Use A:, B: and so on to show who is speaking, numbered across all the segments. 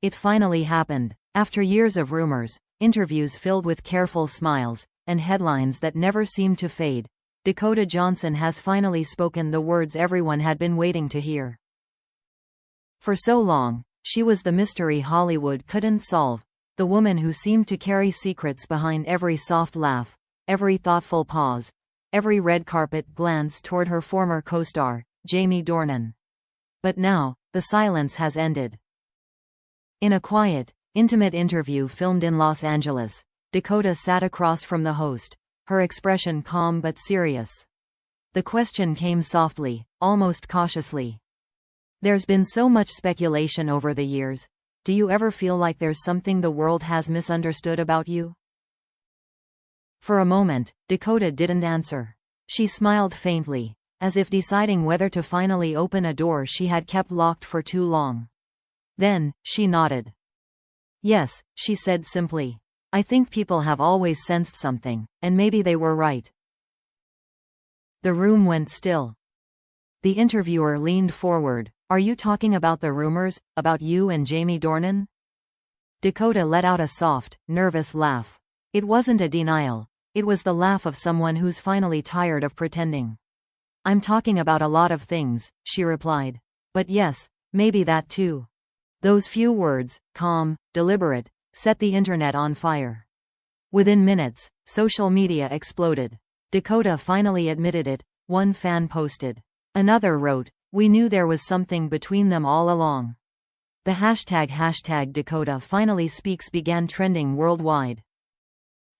A: It finally happened. After years of rumors, interviews filled with careful smiles, and headlines that never seemed to fade, Dakota Johnson has finally spoken the words everyone had been waiting to hear. For so long, she was the mystery Hollywood couldn't solve, the woman who seemed to carry secrets behind every soft laugh, every thoughtful pause, every red carpet glance toward her former co-star, Jamie Dornan. But now, the silence has ended. In a quiet, intimate interview filmed in Los Angeles, Dakota sat across from the host, her expression calm but serious. The question came softly, almost cautiously. There's been so much speculation over the years. Do you ever feel like there's something the world has misunderstood about you? For a moment, Dakota didn't answer. She smiled faintly, as if deciding whether to finally open a door she had kept locked for too long. Then, she nodded. Yes, she said simply. I think people have always sensed something, and maybe they were right. The room went still. The interviewer leaned forward. Are you talking about the rumors, about you and Jamie Dornan? Dakota let out a soft, nervous laugh. It wasn't a denial. It was the laugh of someone who's finally tired of pretending. I'm talking about a lot of things, she replied. But yes, maybe that too. Those few words, calm, deliberate, set the internet on fire. Within minutes, social media exploded. Dakota finally admitted it, one fan posted. Another wrote, "We knew there was something between them all along." The hashtag Dakota finally speaks began trending worldwide.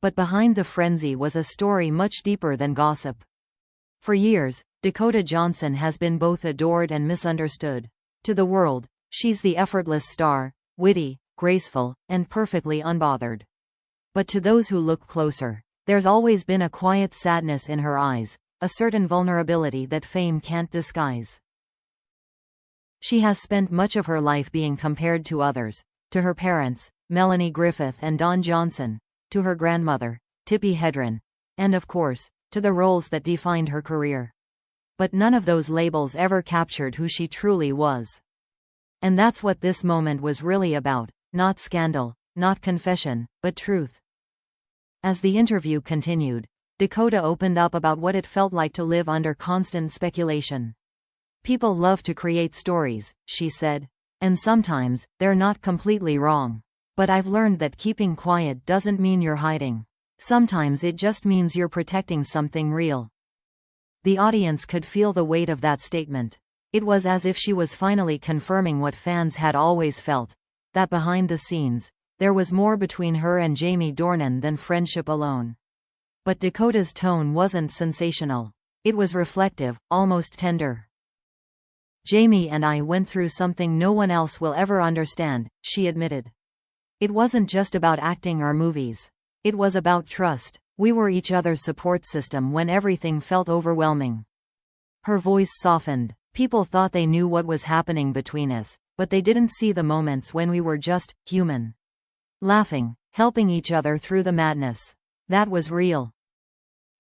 A: But behind the frenzy was a story much deeper than gossip. For years, Dakota Johnson has been both adored and misunderstood. To the world, she's the effortless star, witty, graceful, and perfectly unbothered. But to those who look closer, there's always been a quiet sadness in her eyes, a certain vulnerability that fame can't disguise. She has spent much of her life being compared to others, to her parents, Melanie Griffith and Don Johnson, to her grandmother, Tippi Hedren, and of course, to the roles that defined her career. But none of those labels ever captured who she truly was. And that's what this moment was really about, not scandal, not confession, but truth. As the interview continued, Dakota opened up about what it felt like to live under constant speculation. People love to create stories, she said. And sometimes, they're not completely wrong. But I've learned that keeping quiet doesn't mean you're hiding. Sometimes it just means you're protecting something real. The audience could feel the weight of that statement. It was as if she was finally confirming what fans had always felt, that behind the scenes, there was more between her and Jamie Dornan than friendship alone. But Dakota's tone wasn't sensational. It was reflective, almost tender. Jamie and I went through something no one else will ever understand, she admitted. It wasn't just about acting or movies. It was about trust. We were each other's support system when everything felt overwhelming. Her voice softened. People thought they knew what was happening between us, but they didn't see the moments when we were just human. Laughing, helping each other through the madness. That was real.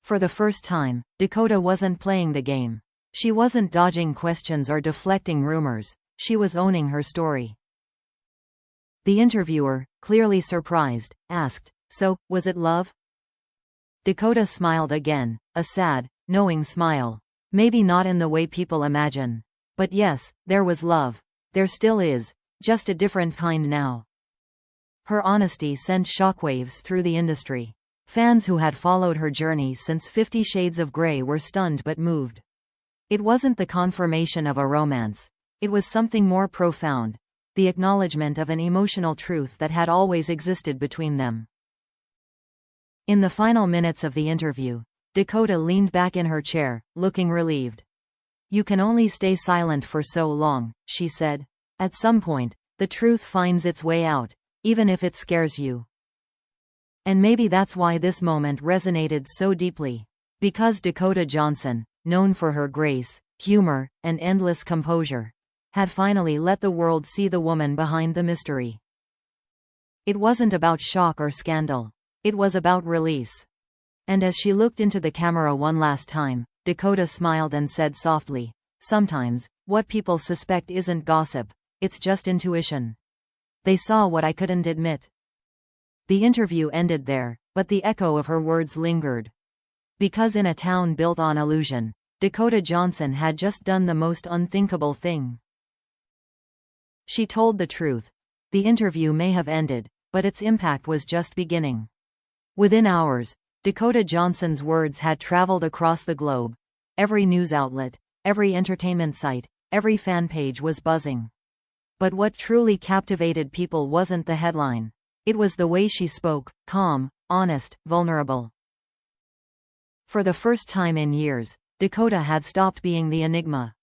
A: For the first time, Dakota wasn't playing the game. She wasn't dodging questions or deflecting rumors. She was owning her story. The interviewer, clearly surprised, asked, "So, was it love?" Dakota smiled again, a sad, knowing smile. Maybe not in the way people imagine. But yes, there was love. There still is, just a different kind now. Her honesty sent shockwaves through the industry. Fans who had followed her journey since 50 Shades of Grey were stunned but moved. It wasn't the confirmation of a romance. It was something more profound, the acknowledgement of an emotional truth that had always existed between them. In the final minutes of the interview, Dakota leaned back in her chair, looking relieved. "You can only stay silent for so long," she said. "At some point, the truth finds its way out, even if it scares you." And maybe that's why this moment resonated so deeply. Because Dakota Johnson, known for her grace, humor, and endless composure, had finally let the world see the woman behind the mystery. It wasn't about shock or scandal. It was about release. And as she looked into the camera one last time, Dakota smiled and said softly, "Sometimes, what people suspect isn't gossip, it's just intuition." They saw what I couldn't admit. The interview ended there, but the echo of her words lingered. Because in a town built on illusion, Dakota Johnson had just done the most unthinkable thing. She told the truth. The interview may have ended, but its impact was just beginning. Within hours, Dakota Johnson's words had traveled across the globe. Every news outlet, every entertainment site, every fan page was buzzing. But what truly captivated people wasn't the headline. It was the way she spoke, calm, honest, vulnerable. For the first time in years, Dakota had stopped being the enigma.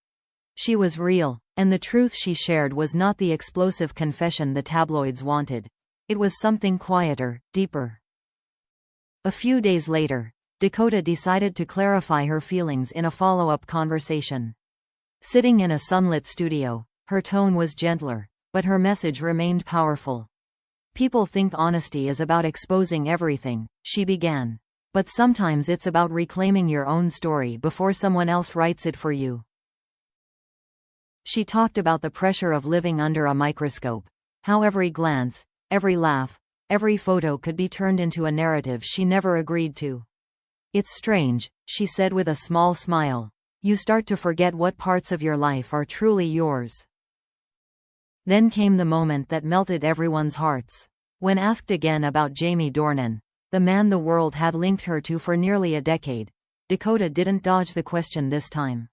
A: She was real, and the truth she shared was not the explosive confession the tabloids wanted. It was something quieter, deeper. A few days later, Dakota decided to clarify her feelings in a follow-up conversation. Sitting in a sunlit studio, her tone was gentler, but her message remained powerful. People think honesty is about exposing everything, she began. But sometimes it's about reclaiming your own story before someone else writes it for you. She talked about the pressure of living under a microscope. How every glance, every laugh, every photo could be turned into a narrative she never agreed to. It's strange, she said with a small smile. You start to forget what parts of your life are truly yours. Then came the moment that melted everyone's hearts. When asked again about Jamie Dornan, the man the world had linked her to for nearly a decade, Dakota didn't dodge the question this time.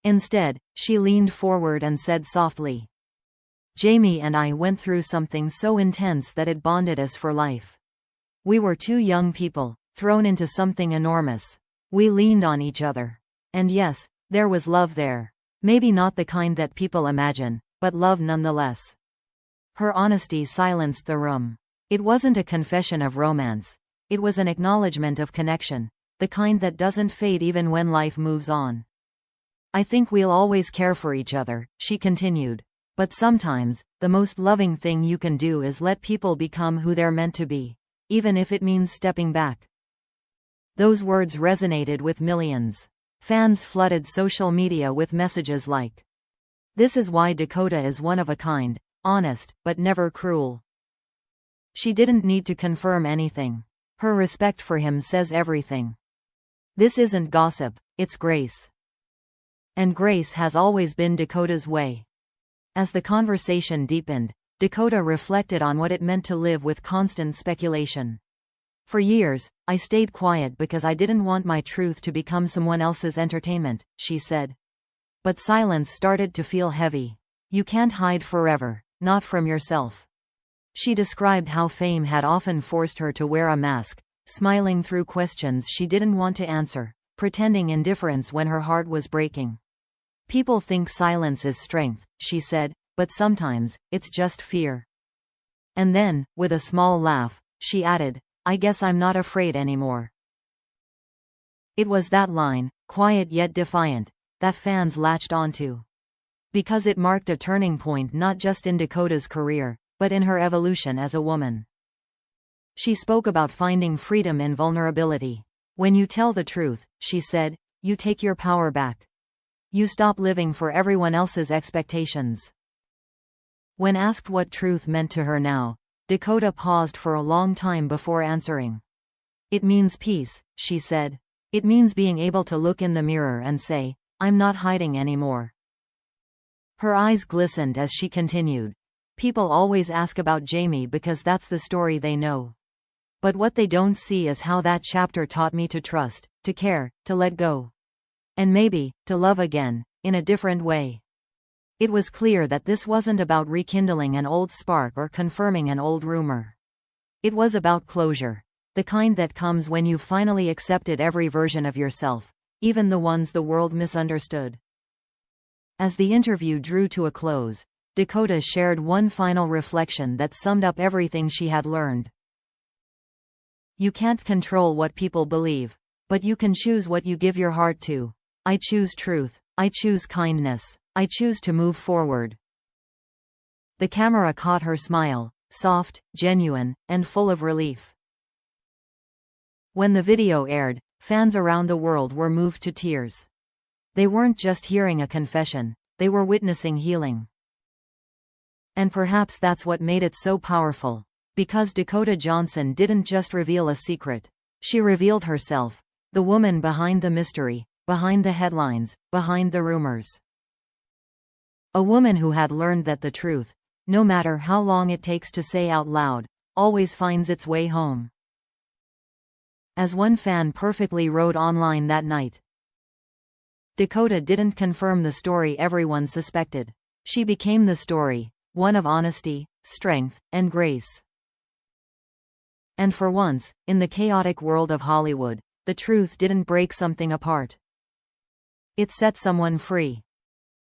A: Instead, she leaned forward and said softly, "Jamie and I went through something so intense that it bonded us for life. We were two young people, thrown into something enormous. We leaned on each other. And yes, there was love there. Maybe not the kind that people imagine, but love nonetheless." Her honesty silenced the room. It wasn't a confession of romance. It was an acknowledgement of connection, the kind that doesn't fade even when life moves on. "I think we'll always care for each other," she continued. "But sometimes, the most loving thing you can do is let people become who they're meant to be, even if it means stepping back." Those words resonated with millions. Fans flooded social media with messages like, "This is why Dakota is one of a kind, honest, but never cruel." She didn't need to confirm anything. Her respect for him says everything. This isn't gossip, it's grace. And grace has always been Dakota's way. As the conversation deepened, Dakota reflected on what it meant to live with constant speculation. "For years, I stayed quiet because I didn't want my truth to become someone else's entertainment," she said. But silence started to feel heavy. You can't hide forever, not from yourself. She described how fame had often forced her to wear a mask, smiling through questions she didn't want to answer, pretending indifference when her heart was breaking. "People think silence is strength," she said, "but sometimes, it's just fear." And then, with a small laugh, she added, "I guess I'm not afraid anymore." It was that line, quiet yet defiant, that fans latched onto. Because it marked a turning point not just in Dakota's career, but in her evolution as a woman. She spoke about finding freedom in vulnerability. "When you tell the truth," she said, "you take your power back. You stop living for everyone else's expectations." When asked what truth meant to her now, Dakota paused for a long time before answering. "It means peace," she said. "It means being able to look in the mirror and say, I'm not hiding anymore." Her eyes glistened as she continued. "People always ask about Jamie because that's the story they know. But what they don't see is how that chapter taught me to trust, to care, to let go. And maybe, to love again, in a different way." It was clear that this wasn't about rekindling an old spark or confirming an old rumor. It was about closure. The kind that comes when you finally accepted every version of yourself, even the ones the world misunderstood. As the interview drew to a close, Dakota shared one final reflection that summed up everything she had learned. "You can't control what people believe, but you can choose what you give your heart to. I choose truth. I choose kindness. I choose to move forward." The camera caught her smile, soft, genuine, and full of relief. When the video aired, fans around the world were moved to tears. They weren't just hearing a confession, they were witnessing healing. And perhaps that's what made it so powerful. Because Dakota Johnson didn't just reveal a secret. She revealed herself. The woman behind the mystery, behind the headlines, behind the rumors. A woman who had learned that the truth, no matter how long it takes to say out loud, always finds its way home. As one fan perfectly wrote online that night, Dakota didn't confirm the story everyone suspected. She became the story, one of honesty, strength, and grace. And for once, in the chaotic world of Hollywood, the truth didn't break something apart. It set someone free.